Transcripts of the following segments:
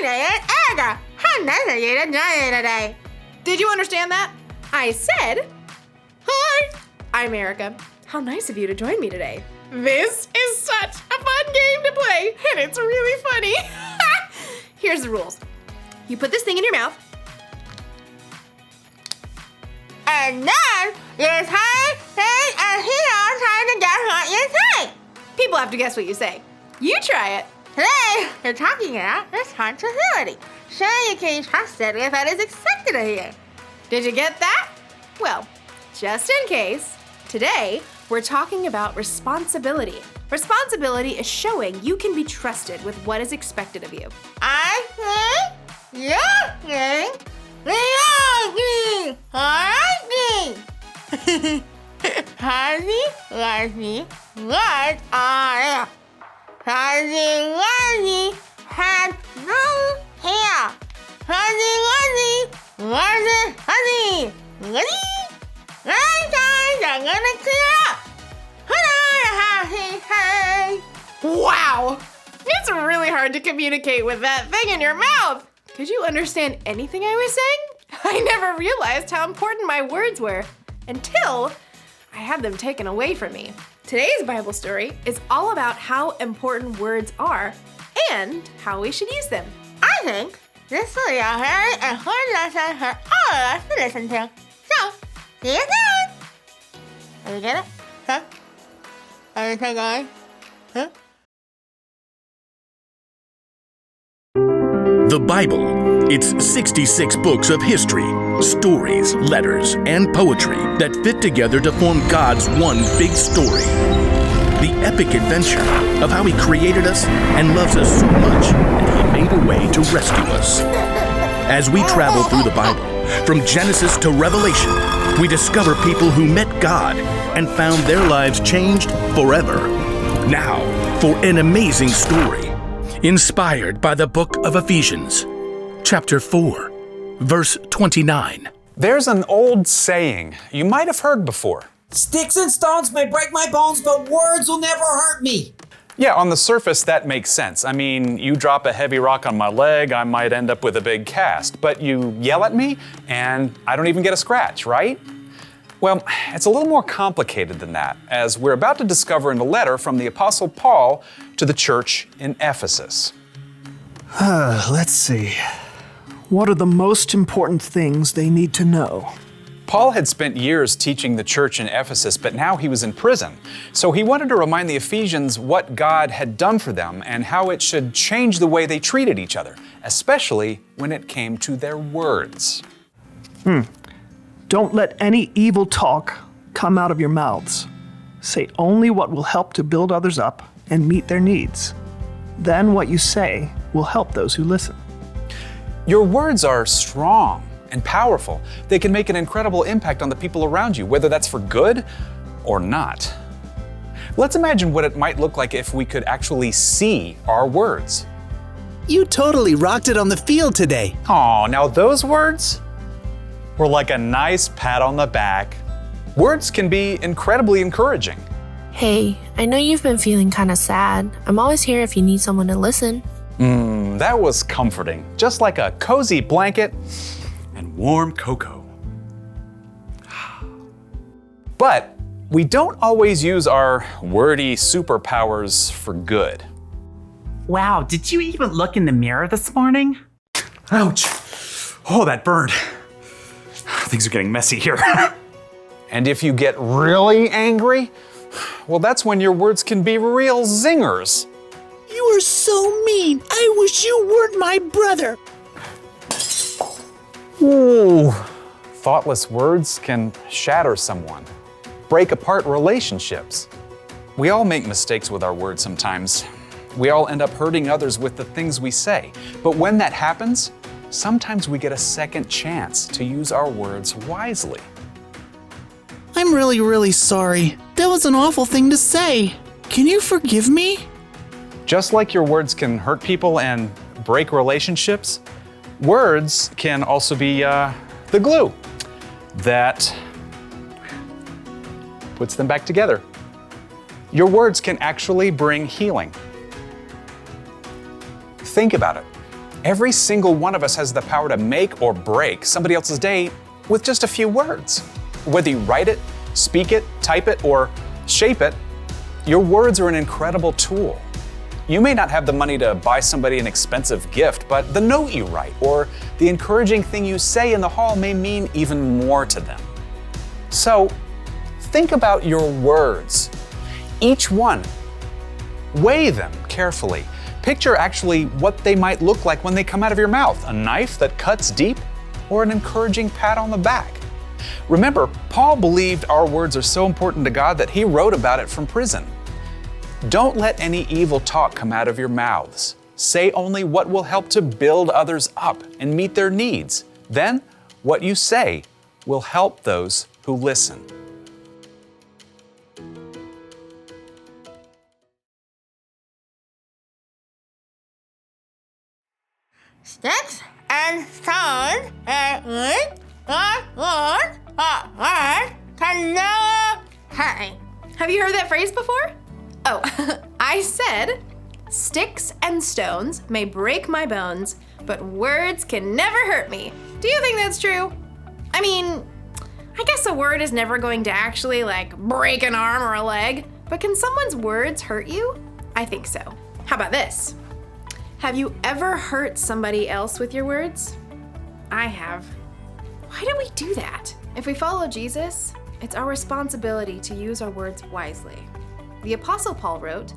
name is Erica. How nice of you to join me today. Did you understand that? I said, hi, I'm Erica. How nice of you to join me today. This is such a fun game to play, and it's really funny. Here's the rules. You put this thing in your mouth. And then you say things and he'll try to guess what you say. People have to guess what you say. You try it. Today, you're talking about responsibility. So you can be trusted with what is expected of you. Did you get that? Well, just in case, today we're talking about responsibility. Responsibility is showing you can be trusted with what is expected of you. I think you're saying the Hazy, lazy, what are you? Hazy, lazy, had no hair. Hazy, lazy, lazy, I'm gonna clear up. Wow! It's really hard to communicate with that thing in your mouth. Could you understand anything I was saying? I never realized how important my words were until I had them taken away from me. Today's Bible story is all about how important words are and how we should use them. I think this will be a very important lesson for all of us to listen to. So, see you soon! Did you get it? Huh? Everything going? Huh? The Bible. It's 66 books of history, stories, letters, and poetry that fit together to form God's one big story. The epic adventure of how He created us and loves us so much that He made a way to rescue us. As we travel through the Bible, from Genesis to Revelation, we discover people who met God and found their lives changed forever. Now, for an amazing story, inspired by the book of Ephesians, chapter 4, verse 29. There's an old saying you might have heard before. Sticks and stones may break my bones, but words will never hurt me. Yeah, on the surface, that makes sense. I mean, you drop a heavy rock on my leg, I might end up with a big cast. But you yell at me, and I don't even get a scratch, right? Well, it's a little more complicated than that, as we're about to discover in a letter from the Apostle Paul to the church in Ephesus. Let's see. What are the most important things they need to know? Paul had spent years teaching the church in Ephesus, but now he was in prison. So he wanted to remind the Ephesians what God had done for them and how it should change the way they treated each other, especially when it came to their words. Don't let any evil talk come out of your mouths. Say only what will help to build others up and meet their needs. Then what you say will help those who listen. Your words are strong and powerful. They can make an incredible impact on the people around you, whether that's for good or not. Let's imagine what it might look like if we could actually see our words. You totally rocked it on the field today. Aw, now those words were like a nice pat on the back. Words can be incredibly encouraging. Hey, I know you've been feeling kind of sad. I'm always here if you need someone to listen. That was comforting, just like a cozy blanket and warm cocoa. But we don't always use our wordy superpowers for good. Wow, did you even look in the mirror this morning? Ouch. Oh, that burned. Things are getting messy here. And if you get really angry, well, that's when your words can be real zingers. You are so mean. I wish you weren't my brother. Ooh. Thoughtless words can shatter someone, break apart relationships. We all make mistakes with our words sometimes. We all end up hurting others with the things we say. But when that happens, sometimes we get a second chance to use our words wisely. I'm really sorry. That was an awful thing to say. Can you forgive me? Just like your words can hurt people and break relationships, words can also be the glue that puts them back together. Your words can actually bring healing. Think about it. Every single one of us has the power to make or break somebody else's day with just a few words. Whether you write it, speak it, type it, or shape it, your words are an incredible tool. You may not have the money to buy somebody an expensive gift, but the note you write or the encouraging thing you say in the hall may mean even more to them. So, think about your words. Each one. Weigh them carefully. Picture actually what they might look like when they come out of your mouth. A knife that cuts deep or an encouraging pat on the back. Remember, Paul believed our words are so important to God that he wrote about it from prison. Don't let any evil talk come out of your mouths. Say only what will help to build others up and meet their needs. Then, what you say will help those who listen. Sticks and stones and wood can never hurt me. Have you heard that phrase before? Oh, I said, sticks and stones may break my bones, but words can never hurt me. Do you think that's true? I mean, I guess a word is never going to actually break an arm or a leg, but can someone's words hurt you? I think so. How about this? Have you ever hurt somebody else with your words? I have. Why do we do that? If we follow Jesus, it's our responsibility to use our words wisely. The Apostle Paul wrote,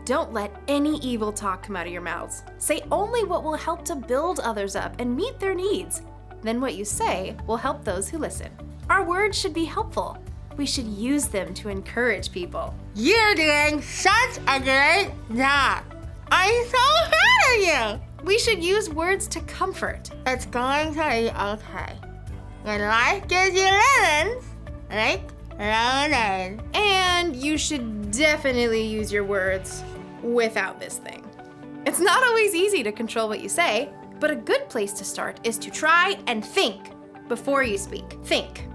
"Don't let any evil talk come out of your mouths. Say only what will help to build others up and meet their needs. Then what you say will help those who listen." Our words should be helpful. We should use them to encourage people. You're doing such a great job. I'm so proud of you. We should use words to comfort. It's going to be okay. When life gives you lemons, make lemonade. And you should definitely use your words without this thing. It's not always easy to control what you say, but a good place to start is to try and think before you speak. Think.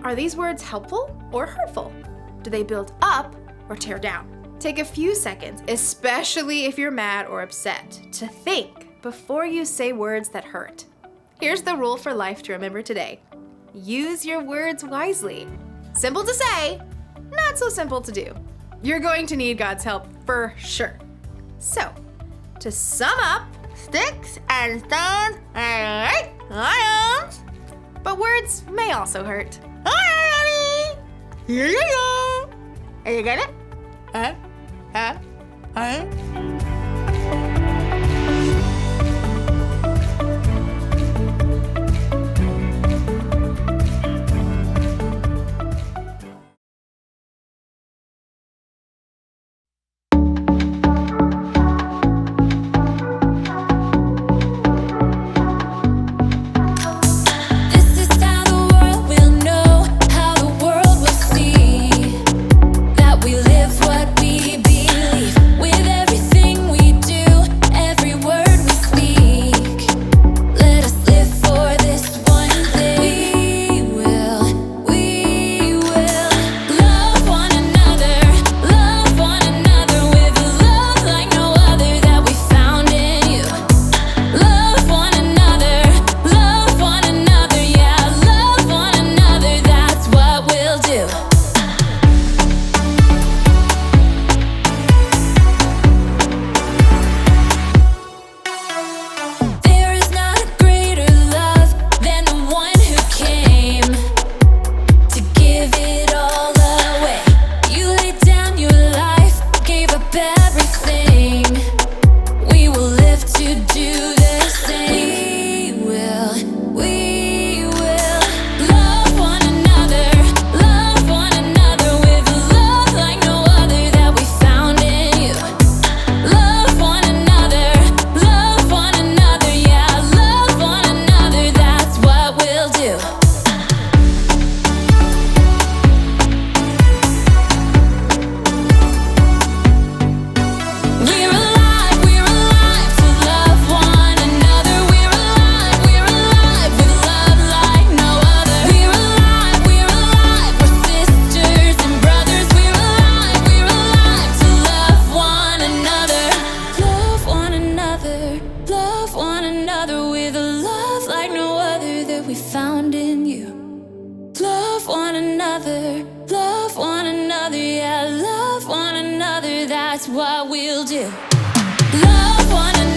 Are these words helpful or hurtful? Do they build up or tear down? Take a few seconds, especially if you're mad or upset, to think before you say words that hurt. Here's the rule for life to remember today. Use your words wisely. Simple to say, not so simple to do. You're going to need God's help for sure. So, to sum up, sticks and stones and break lions. But words may also hurt. Hi, honey. Here you go. Are you get it? that's what we'll do. Love one another.